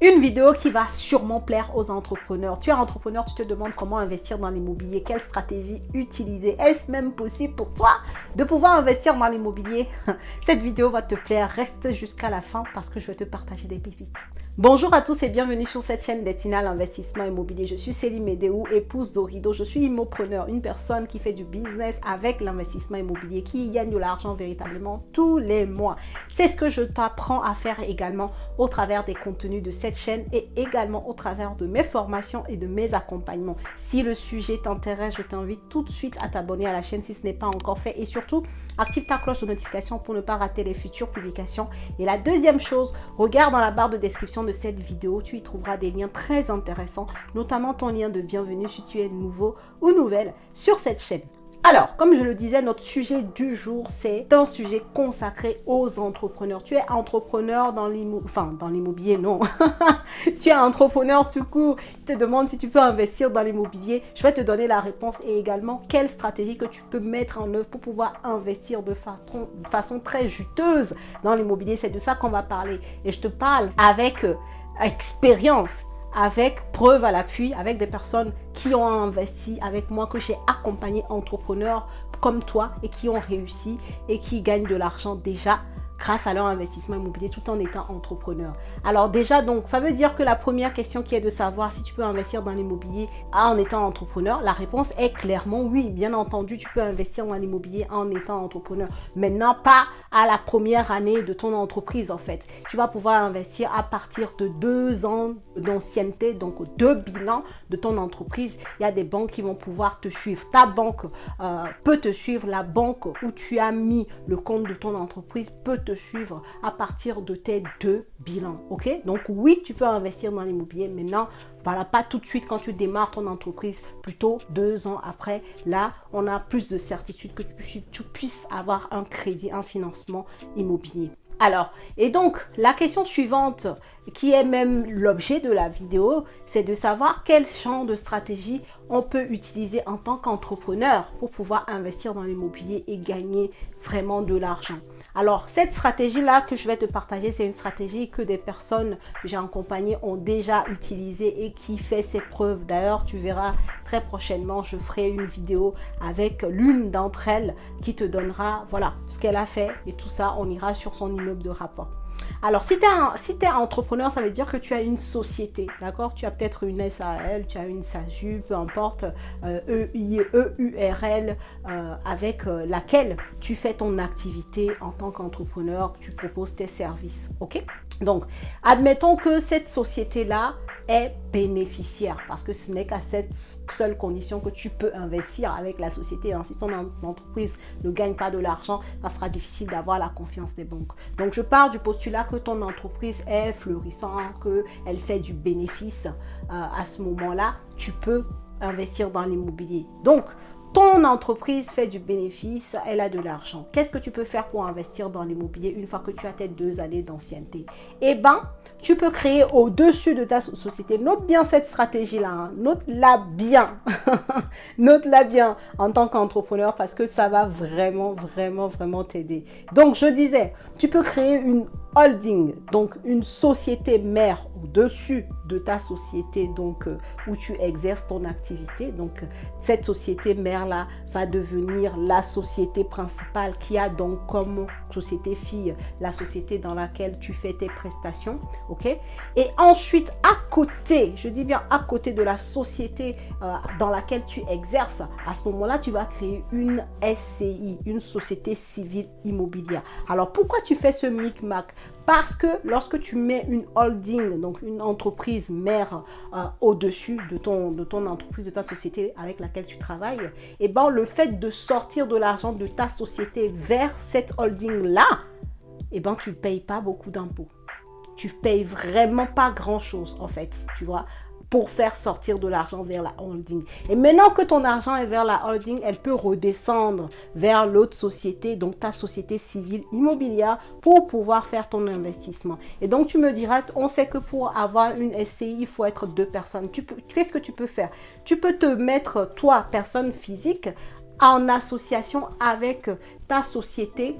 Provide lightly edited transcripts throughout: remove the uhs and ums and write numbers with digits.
Une vidéo qui va sûrement plaire aux entrepreneurs. Tu es entrepreneur, tu te demandes comment investir dans l'immobilier, quelle stratégie utiliser. Est-ce même possible pour toi de pouvoir investir dans l'immobilier? Cette vidéo va te plaire, reste jusqu'à la fin parce que je vais te partager des pépites. Bonjour à tous et bienvenue sur cette chaîne destinée à l'investissement immobilier. Je suis Céline Médéou, épouse d'Orido. Je suis immopreneur, une personne qui fait du business avec l'investissement immobilier, qui gagne de l'argent véritablement tous les mois. C'est ce que je t'apprends à faire également au travers des contenus de cette chaîne et également au travers de mes formations et de mes accompagnements. Si le sujet t'intéresse, je t'invite tout de suite à t'abonner à la chaîne si ce n'est pas encore fait et surtout active ta cloche de notification pour ne pas rater les futures publications. Et la deuxième chose, regarde dans la barre de description de cette vidéo, tu y trouveras des liens très intéressants, notamment ton lien de bienvenue si tu es nouveau ou nouvelle sur cette chaîne. Alors, comme je le disais, notre sujet du jour, c'est un sujet consacré aux entrepreneurs. Tu es entrepreneur dans l'immobilier, non. Tu es entrepreneur tout court. Tu te demandes si tu peux investir dans l'immobilier. Je vais te donner la réponse et également quelle stratégie que tu peux mettre en œuvre pour pouvoir investir de façon très juteuse dans l'immobilier. C'est de ça qu'on va parler. Et je te parle avec expérience, avec preuve à l'appui, avec des personnes qui ont investi avec moi, que j'ai accompagné, entrepreneurs comme toi et qui ont réussi et qui gagnent de l'argent déjà grâce à leur investissement immobilier tout en étant entrepreneur. Alors déjà, donc, ça veut dire que la première question qui est de savoir si tu peux investir dans l'immobilier en étant entrepreneur, la réponse est clairement oui. Bien entendu, tu peux investir dans l'immobilier en étant entrepreneur. Maintenant, pas à la première année de ton entreprise en fait. Tu vas pouvoir investir à partir de 2 ans d'ancienneté, donc 2 bilans de ton entreprise. Il y a des banques qui vont pouvoir te suivre. Ta banque peut te suivre. La banque où tu as mis le compte de ton entreprise peut te suivre à partir de tes 2 bilans, ok? Donc oui, tu peux investir dans l'immobilier. Maintenant, voilà, pas tout de suite quand tu démarres ton entreprise, plutôt 2 ans après. Là, on a plus de certitude que tu puisses avoir un crédit, un financement immobilier. Alors, et donc, la question suivante, qui est même l'objet de la vidéo, c'est de savoir quel genre de stratégie on peut utiliser en tant qu'entrepreneur pour pouvoir investir dans l'immobilier et gagner vraiment de l'argent. Alors, cette stratégie-là que je vais te partager, c'est une stratégie que des personnes que j'ai accompagnées ont déjà utilisée et qui fait ses preuves. D'ailleurs, tu verras très prochainement, je ferai une vidéo avec l'une d'entre elles qui te donnera, voilà, ce qu'elle a fait et tout ça. On ira sur son immeuble de rapport. Alors, si tu es entrepreneur, ça veut dire que tu as une société, d'accord? Tu as peut-être une SARL, tu as une SASU, peu importe, EURL, avec laquelle tu fais ton activité en tant qu'entrepreneur, tu proposes tes services, ok? Donc, admettons que cette société-là est bénéficiaire parce que ce n'est qu'à cette seule condition que tu peux investir avec la société. Si ton entreprise ne gagne pas de l'argent, ça sera difficile d'avoir la confiance des banques. Donc, je pars du postulat que ton entreprise est florissante, qu'elle fait du bénéfice. À ce moment-là, tu peux investir dans l'immobilier. Donc, ton entreprise fait du bénéfice, elle a de l'argent. Qu'est-ce que tu peux faire pour investir dans l'immobilier une fois que tu as tes 2 années d'ancienneté? Eh bien, tu peux créer au-dessus de ta société. Note bien cette stratégie-là. Hein. Note-la bien. Note-la bien en tant qu'entrepreneur parce que ça va vraiment, vraiment, vraiment t'aider. Donc, je disais, tu peux créer une holding, donc une société mère au-dessus de ta société donc où tu exerces ton activité. Donc cette société mère là va devenir la société principale qui a donc comme société fille la société dans laquelle tu fais tes prestations, ok? Et ensuite à côté, je dis bien à côté de la société dans laquelle tu exerces, à ce moment-là tu vas créer une SCI, une société civile immobilière. Alors pourquoi tu fais ce micmac? Parce que lorsque tu mets une holding, donc une entreprise mère au-dessus de ton entreprise, de ta société avec laquelle tu travailles, et ben le fait de sortir de l'argent de ta société vers cette holding-là, et ben tu ne payes pas beaucoup d'impôts. Tu ne payes vraiment pas grand-chose en fait, tu vois, pour faire sortir de l'argent vers la holding. Et maintenant que ton argent est vers la holding, elle peut redescendre vers l'autre société, donc ta société civile immobilière, pour pouvoir faire ton investissement. Et donc, tu me diras, on sait que pour avoir une SCI, il faut être 2 personnes. Qu'est-ce que tu peux faire? Tu peux te mettre, toi, personne physique, en association avec ta société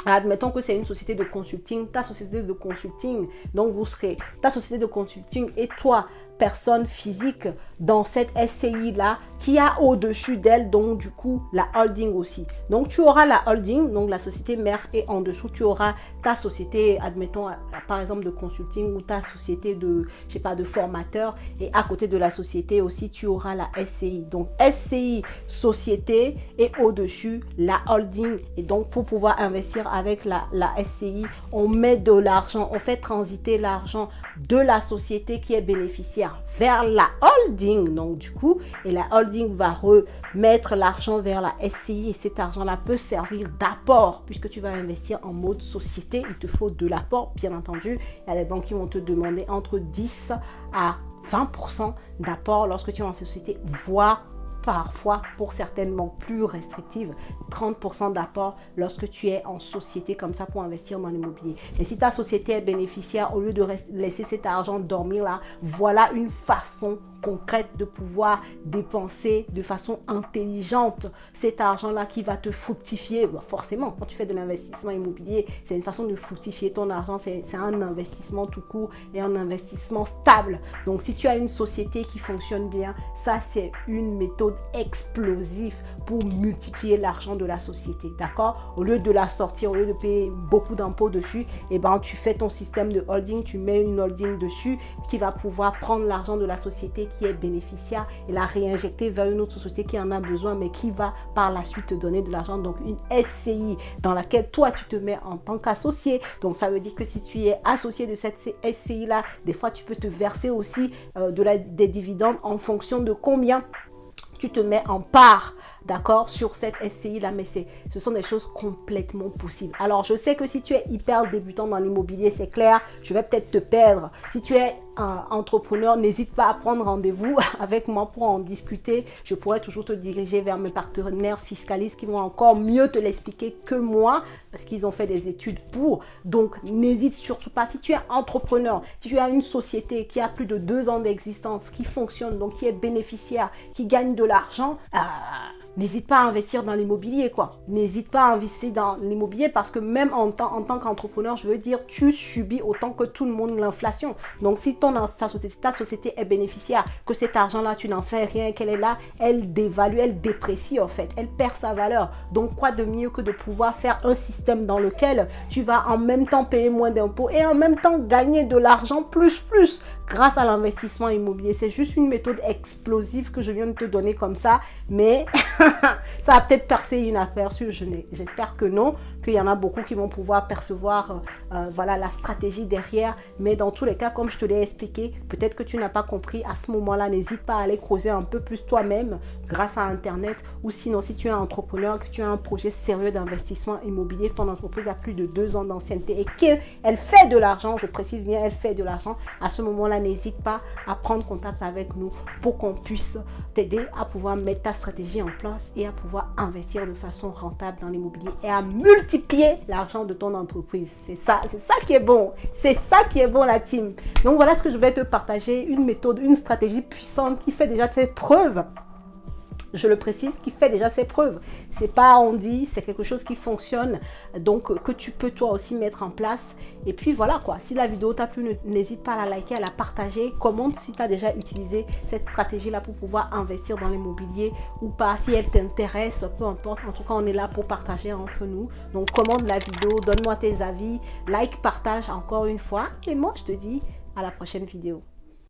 Admettons que c'est une société de consulting, ta société de consulting, donc vous serez ta société de consulting et toi, personne physique dans cette SCI-là qui a au-dessus d'elle, donc du coup, la holding aussi. Donc, tu auras la holding, donc la société mère, et en dessous, tu auras ta société, admettons, par exemple, de consulting ou ta société de, je sais pas, de formateur. Et à côté de la société aussi, tu auras la SCI. Donc, SCI, société, et au-dessus, la holding. Et donc, pour pouvoir investir avec la SCI, on met de l'argent, on fait transiter l'argent de la société qui est bénéficiaire vers la holding. Donc, du coup, et la holding va remettre l'argent vers la SCI et cet argent-là peut servir d'apport puisque tu vas investir en mode société. Il te faut de l'apport, bien entendu. Il y a des banques qui vont te demander entre 10 à 20% d'apport lorsque tu es en société, voire parfois, pour certaines banques plus restrictives, 30% d'apport lorsque tu es en société comme ça pour investir dans l'immobilier. Et si ta société est bénéficiaire, au lieu de laisser cet argent dormir là, voilà une façon concrète de pouvoir dépenser de façon intelligente cet argent-là qui va te fructifier. Bah forcément, quand tu fais de l'investissement immobilier, c'est une façon de fructifier ton argent. C'est un investissement tout court et un investissement stable. Donc, si tu as une société qui fonctionne bien, ça, c'est une méthode explosive pour multiplier l'argent de la société. D'accord? Au lieu de la sortir, au lieu de payer beaucoup d'impôts dessus, et ben, tu fais ton système de holding, tu mets une holding dessus qui va pouvoir prendre l'argent de la société qui est bénéficiaire et la réinjecter vers une autre société qui en a besoin mais qui va par la suite te donner de l'argent. Donc une SCI dans laquelle toi tu te mets en tant qu'associé. Donc ça veut dire que si tu es associé de cette SCI là, des fois tu peux te verser aussi des dividendes en fonction de combien tu te mets en part, d'accord, sur cette SCI là, mais ce sont des choses complètement possibles. Alors, je sais que si tu es hyper débutant dans l'immobilier, c'est clair, je vais peut-être te perdre. Si tu es un entrepreneur, n'hésite pas à prendre rendez-vous avec moi pour en discuter. Je pourrais toujours te diriger vers mes partenaires fiscalistes qui vont encore mieux te l'expliquer que moi, parce qu'ils ont fait des études pour. Donc, n'hésite surtout pas. Si tu es entrepreneur, si tu as une société qui a plus de 2 ans d'existence, qui fonctionne, donc qui est bénéficiaire, qui gagne de l'argent, n'hésite pas à investir dans l'immobilier, quoi. N'hésite pas à investir dans l'immobilier parce que même en tant qu'entrepreneur, je veux dire, tu subis autant que tout le monde l'inflation. Donc, si ta société est bénéficiaire, que cet argent-là, tu n'en fais rien, qu'elle est là, elle dévalue, elle déprécie en fait, elle perd sa valeur. Donc, quoi de mieux que de pouvoir faire un système dans lequel tu vas en même temps payer moins d'impôts et en même temps gagner de l'argent plus grâce à l'investissement immobilier. C'est juste une méthode explosive que je viens de te donner comme ça, mais ça va peut-être percer inaperçu. J'espère que non, qu'il y en a beaucoup qui vont pouvoir percevoir voilà, la stratégie derrière, mais dans tous les cas, comme je te l'ai expliqué, peut-être que tu n'as pas compris à ce moment-là, n'hésite pas à aller creuser un peu plus toi-même grâce à Internet, ou sinon si tu es un entrepreneur, que tu as un projet sérieux d'investissement immobilier, ton entreprise a plus de 2 ans d'ancienneté et qu'elle fait de l'argent, je précise bien, elle fait de l'argent, à ce moment-là, n'hésite pas à prendre contact avec nous pour qu'on puisse t'aider à pouvoir mettre ta stratégie en place et à pouvoir investir de façon rentable dans l'immobilier et à multiplier l'argent de ton entreprise. C'est ça qui est bon. C'est ça qui est bon, la team. Donc voilà ce que je vais te partager, une méthode, une stratégie puissante qui fait déjà ses preuves. Je le précise, qui fait déjà ses preuves. C'est pas on dit, c'est quelque chose qui fonctionne, donc que tu peux toi aussi mettre en place. Et puis voilà quoi, si la vidéo t'a plu, n'hésite pas à la liker, à la partager. Commente si tu as déjà utilisé cette stratégie-là pour pouvoir investir dans l'immobilier ou pas. Si elle t'intéresse, peu importe. En tout cas, on est là pour partager entre nous. Donc commente la vidéo, donne-moi tes avis, like, partage encore une fois. Et moi, je te dis à la prochaine vidéo.